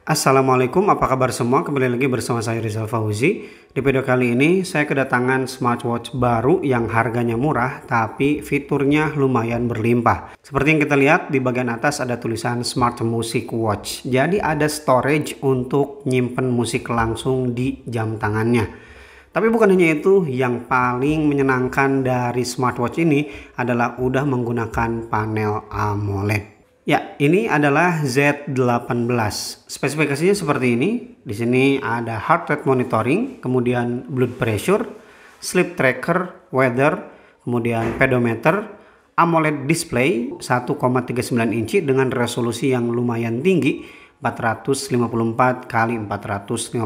Assalamualaikum, apa kabar semua? Kembali lagi bersama saya Rizal Fauzi. Di video kali ini saya kedatangan smartwatch baru yang harganya murah tapi fiturnya lumayan berlimpah. Seperti yang kita lihat di bagian atas ada tulisan Smart Music Watch. Jadi ada storage untuk nyimpen musik langsung di jam tangannya. Tapi bukan hanya itu, yang paling menyenangkan dari smartwatch ini adalah udah menggunakan panel AMOLED. Ya, ini adalah Z18. Spesifikasinya seperti ini. Di sini ada heart rate monitoring, kemudian blood pressure, sleep tracker, weather, kemudian pedometer, AMOLED display 1,39 inci dengan resolusi yang lumayan tinggi, 454 kali 454.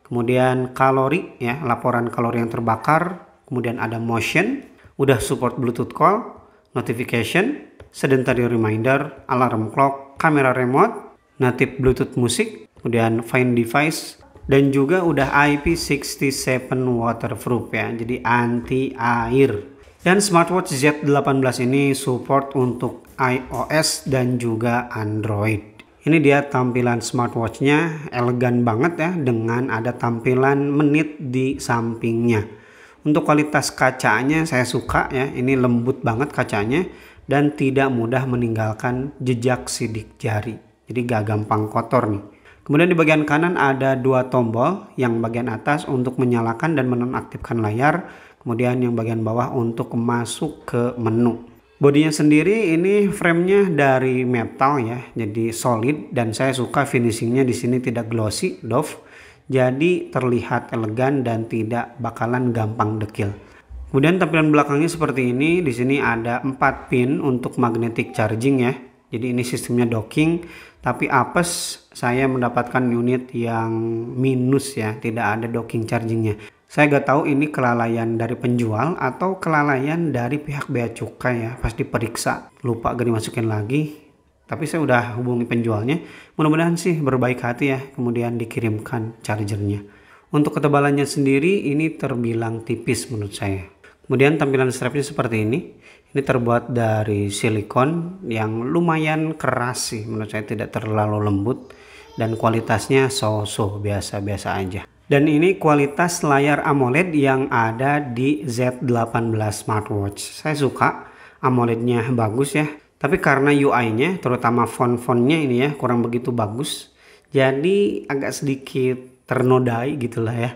Kemudian kalori, ya, laporan kalori yang terbakar, kemudian ada motion, udah support Bluetooth call, notification, sedentary reminder, alarm clock, kamera remote, native Bluetooth musik, kemudian find device, dan juga udah IP67 waterproof ya, jadi anti air. Dan smartwatch Z18 ini support untuk iOS dan juga Android. Ini dia tampilan smartwatchnya, elegan banget ya, dengan ada tampilan menit di sampingnya. Untuk kualitas kacanya saya suka ya, ini lembut banget kacanya dan tidak mudah meninggalkan jejak sidik jari. Jadi gak gampang kotor nih. Kemudian di bagian kanan ada dua tombol, yang bagian atas untuk menyalakan dan menonaktifkan layar, kemudian yang bagian bawah untuk masuk ke menu. Bodinya sendiri ini framenya dari metal ya, jadi solid, dan saya suka finishingnya di sini tidak glossy, doff. Jadi terlihat elegan dan tidak bakalan gampang dekil. Kemudian tampilan belakangnya seperti ini. Di sini ada 4 pin untuk magnetic charging ya. Jadi ini sistemnya docking, tapi apes saya mendapatkan unit yang minus ya, tidak ada docking chargingnya. Saya gak tahu ini kelalaian dari penjual atau kelalaian dari pihak bea cukai ya. Pas diperiksa lupa gak dimasukin lagi. Tapi saya udah hubungi penjualnya. Mudah-mudahan sih berbaik hati ya, kemudian dikirimkan chargernya. Untuk ketebalannya sendiri ini terbilang tipis menurut saya. Kemudian tampilan strapnya seperti ini. Ini terbuat dari silikon yang lumayan keras sih. Menurut saya tidak terlalu lembut. Dan kualitasnya so-so, biasa-biasa aja. Dan ini kualitas layar AMOLED yang ada di Z18 smartwatch. Saya suka AMOLED-nya bagus ya. Tapi karena UI-nya, terutama font-fontnya ini ya, kurang begitu bagus. Jadi agak sedikit ternodai gitulah ya.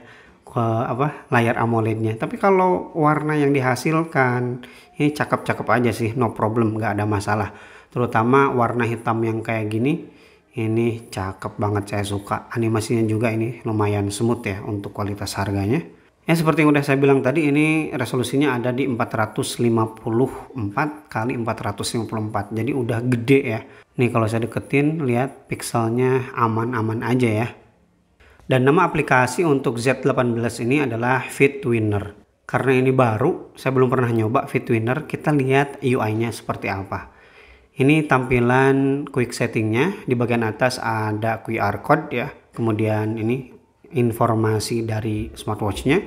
Layar AMOLED-nya. Tapi kalau warna yang dihasilkan ini cakep-cakep aja sih, no problem, nggak ada masalah. Terutama warna hitam yang kayak gini, ini cakep banget, saya suka. Animasinya juga ini lumayan smooth ya untuk kualitas harganya. Ya seperti yang udah saya bilang tadi, ini resolusinya ada di 454 kali 454. Jadi udah gede ya. Nih kalau saya deketin, lihat pixelnya aman-aman aja ya. Dan nama aplikasi untuk Z18 ini adalah Fitwinner. Karena ini baru, saya belum pernah nyoba Fitwinner. Kita lihat UI-nya seperti apa. Ini tampilan quick settingnya. Di bagian atas ada QR code ya. Kemudian ini informasi dari smartwatchnya.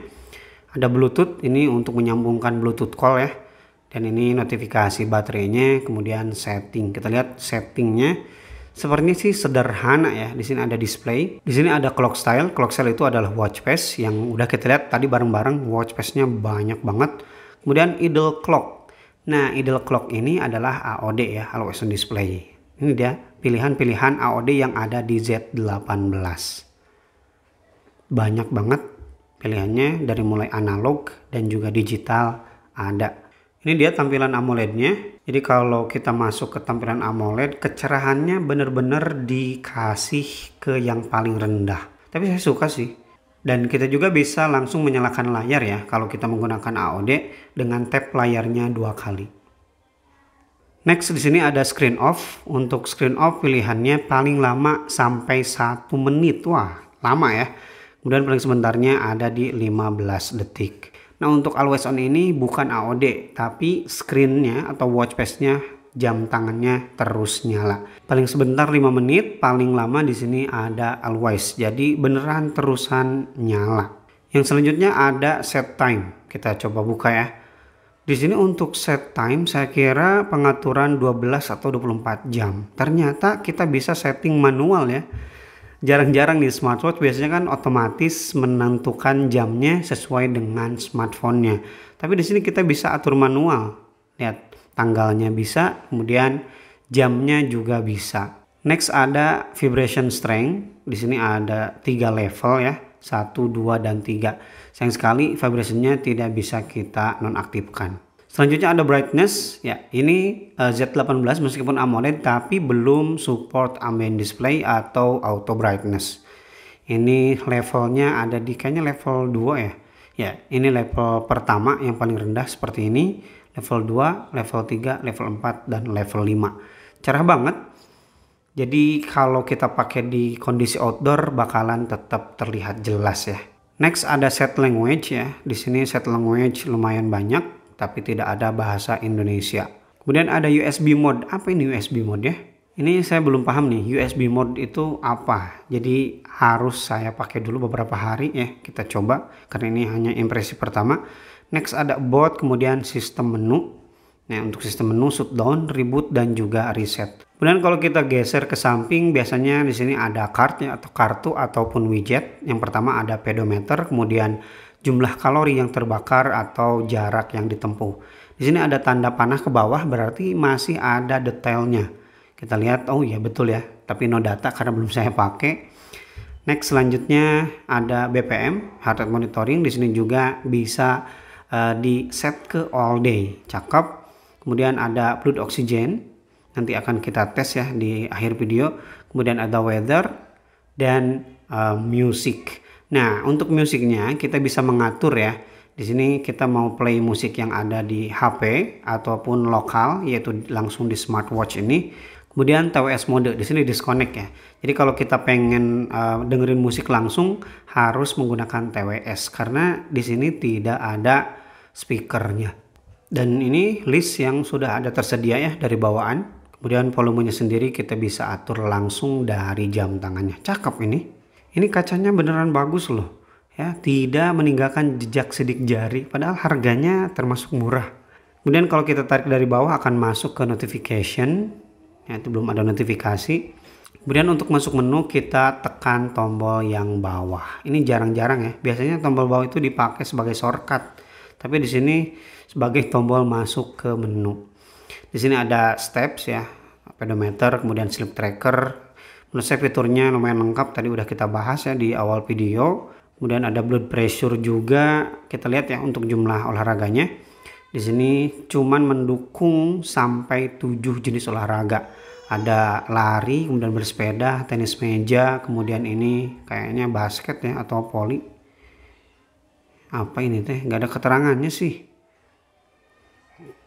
Ada Bluetooth, ini untuk menyambungkan Bluetooth call ya. Dan ini notifikasi baterainya. Kemudian setting. Kita lihat settingnya. Sepertinya sih sederhana ya. Di sini ada display. Di sini ada clock style. Clock style itu adalah watch face yang udah kita lihat tadi bareng-bareng. Watch face-nya banyak banget. Kemudian idle clock. Nah, idle clock ini adalah AOD ya, always on display. Ini dia pilihan-pilihan AOD yang ada di Z18. Banyak banget pilihannya, dari mulai analog dan juga digital ada. Ini dia tampilan AMOLED-nya. Jadi kalau kita masuk ke tampilan AMOLED, kecerahannya benar-benar dikasih ke yang paling rendah. Tapi saya suka sih. Dan kita juga bisa langsung menyalakan layar ya kalau kita menggunakan AOD dengan tap layarnya 2 kali. Next di sini ada screen off. Untuk screen off pilihannya paling lama sampai 1 menit. Wah, lama ya. Kemudian paling sebentarnya ada di 15 detik. Nah untuk always on ini bukan AOD, tapi screennya atau watch face-nya, jam tangannya terus nyala. Paling sebentar 5 menit, paling lama di sini ada always. Jadi beneran terusan nyala. Yang selanjutnya ada set time. Kita coba buka ya. Di sini untuk set time saya kira pengaturan 12 atau 24 jam. Ternyata kita bisa setting manual ya. Jarang-jarang nih smartwatch biasanya kan otomatis menentukan jamnya sesuai dengan smartphone-nya. Tapi di sini kita bisa atur manual. Lihat, tanggalnya bisa, kemudian jamnya juga bisa. Next ada vibration strength. Di sini ada 3 level ya, 1, 2, dan 3. Sayang sekali vibrationnya tidak bisa kita nonaktifkan. Selanjutnya ada brightness, ya ini Z18 meskipun AMOLED tapi belum support ambient display atau auto brightness. Ini levelnya ada di kayaknya level 2 ya. Ya, ini level pertama yang paling rendah seperti ini, level 2, level 3, level 4, dan level 5. Cerah banget. Jadi kalau kita pakai di kondisi outdoor bakalan tetap terlihat jelas ya. Next ada set language ya. Di sini set language lumayan banyak tapi tidak ada bahasa Indonesia. Kemudian ada USB mode. Apa ini USB mode ya? Ini saya belum paham nih, USB mode itu apa. Jadi harus saya pakai dulu beberapa hari ya. Kita coba karena ini hanya impresi pertama. Next ada about, kemudian sistem menu. Nah, untuk sistem menu shutdown, reboot, dan juga reset. Kemudian kalau kita geser ke samping, biasanya di sini ada cardnya atau kartu ataupun widget. Yang pertama ada pedometer, kemudian jumlah kalori yang terbakar atau jarak yang ditempuh. Di sini ada tanda panah ke bawah, berarti masih ada detailnya. Kita lihat, oh ya betul ya, tapi no data karena belum saya pakai. Next selanjutnya ada BPM, heart rate monitoring. Di sini juga bisa di set ke all day, cakep. Kemudian ada blood oxygen, nanti akan kita tes ya di akhir video. Kemudian ada weather dan music. Nah, untuk musiknya kita bisa mengatur ya. Di sini kita mau play musik yang ada di HP ataupun lokal, yaitu langsung di smartwatch ini. Kemudian TWS mode, di sini disconnect ya. Jadi kalau kita pengen dengerin musik langsung harus menggunakan TWS karena di sini tidak ada speakernya. Dan ini list yang sudah ada tersedia ya dari bawaan. Kemudian volumenya sendiri kita bisa atur langsung dari jam tangannya. Cakep ini. Ini kacanya beneran bagus loh, ya tidak meninggalkan jejak sidik jari, padahal harganya termasuk murah. Kemudian kalau kita tarik dari bawah akan masuk ke notification, ya itu belum ada notifikasi. Kemudian untuk masuk menu kita tekan tombol yang bawah. Ini jarang-jarang ya, biasanya tombol bawah itu dipakai sebagai shortcut, tapi di sini sebagai tombol masuk ke menu. Di sini ada steps ya, pedometer, kemudian sleep tracker. Menurut saya fiturnya lumayan lengkap, tadi udah kita bahas ya di awal video. Kemudian ada blood pressure juga, kita lihat ya untuk jumlah olahraganya. Di sini cuman mendukung sampai 7 jenis olahraga. Ada lari, kemudian bersepeda, tenis meja, kemudian ini kayaknya basket ya atau voli. Apa ini teh? Nggak ada keterangannya sih.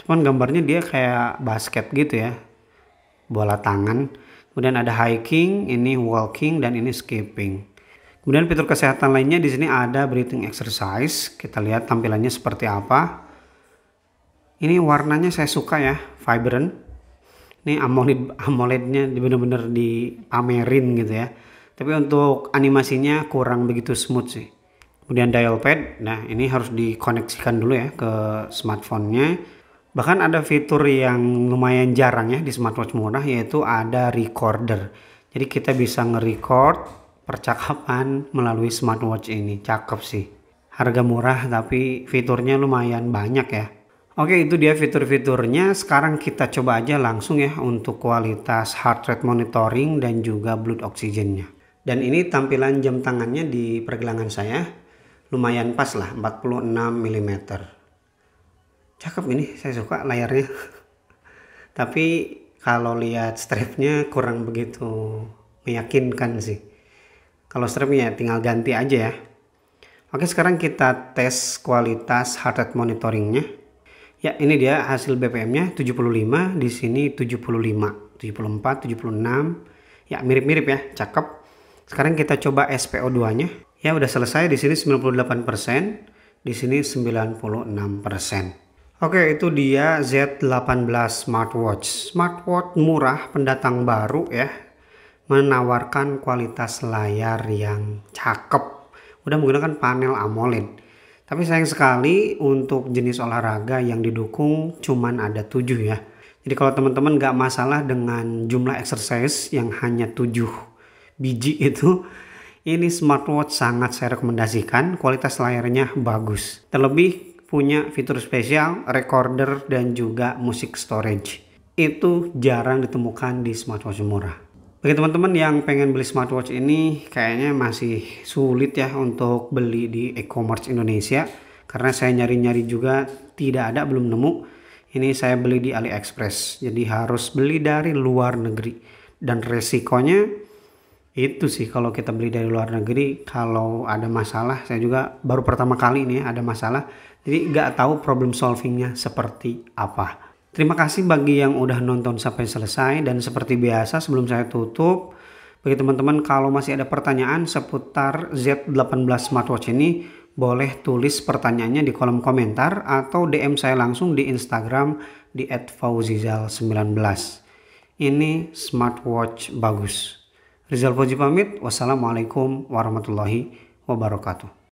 Cuman gambarnya dia kayak basket gitu ya, bola tangan. Kemudian ada hiking, ini walking, dan ini skipping. Kemudian fitur kesehatan lainnya di sini ada breathing exercise. Kita lihat tampilannya seperti apa. Ini warnanya saya suka ya, vibrant. Ini AMOLED-nya bener-bener dipamerin gitu ya. Tapi untuk animasinya kurang begitu smooth sih. Kemudian dial pad, nah ini harus dikoneksikan dulu ya ke smartphone-nya. Bahkan ada fitur yang lumayan jarang ya di smartwatch murah, yaitu ada recorder. Jadi kita bisa nge-record percakapan melalui smartwatch ini. Cakep sih. Harga murah tapi fiturnya lumayan banyak ya. Oke, itu dia fitur-fiturnya. Sekarang kita coba aja langsung ya untuk kualitas heart rate monitoring dan juga blood oxygennya. Dan ini tampilan jam tangannya di pergelangan saya. Lumayan pas lah, 46 mm. Cakep ini, saya suka layarnya. Tapi kalau lihat strapnya kurang begitu meyakinkan sih. Kalau strapnya tinggal ganti aja ya. Oke, sekarang kita tes kualitas heart rate monitoringnya. Ya, ini dia hasil BPM-nya 75, di sini 75, 74, 76. Ya, mirip-mirip ya, cakep. Sekarang kita coba SPO2-nya. Ya, udah selesai, di sini 98%, di sini 96%. Oke, itu dia Z18 smartwatch. Smartwatch murah, pendatang baru ya. Menawarkan kualitas layar yang cakep. Udah menggunakan panel AMOLED. Tapi sayang sekali untuk jenis olahraga yang didukung cuman ada 7 ya. Jadi kalau teman-teman nggak masalah dengan jumlah exercise yang hanya 7, biji itu. Ini smartwatch sangat saya rekomendasikan, kualitas layarnya bagus. Terlebih punya fitur spesial, recorder dan juga music storage. Itu jarang ditemukan di smartwatch murah. Bagi teman-teman yang pengen beli smartwatch ini kayaknya masih sulit ya untuk beli di e-commerce Indonesia. Karena saya nyari-nyari juga tidak ada, belum nemu. Ini saya beli di AliExpress, jadi harus beli dari luar negeri. Dan resikonya itu sih kalau kita beli dari luar negeri, kalau ada masalah, saya juga baru pertama kali ini ada masalah, jadi nggak tahu problem solvingnya seperti apa. Terima kasih bagi yang udah nonton sampai selesai, dan seperti biasa sebelum saya tutup, bagi teman-teman kalau masih ada pertanyaan seputar Z18 smartwatch ini, boleh tulis pertanyaannya di kolom komentar atau DM saya langsung di Instagram di @fauzizal19. Ini smartwatch bagus. Rizal Fauzi pamit. Wassalamualaikum warahmatullahi wabarakatuh.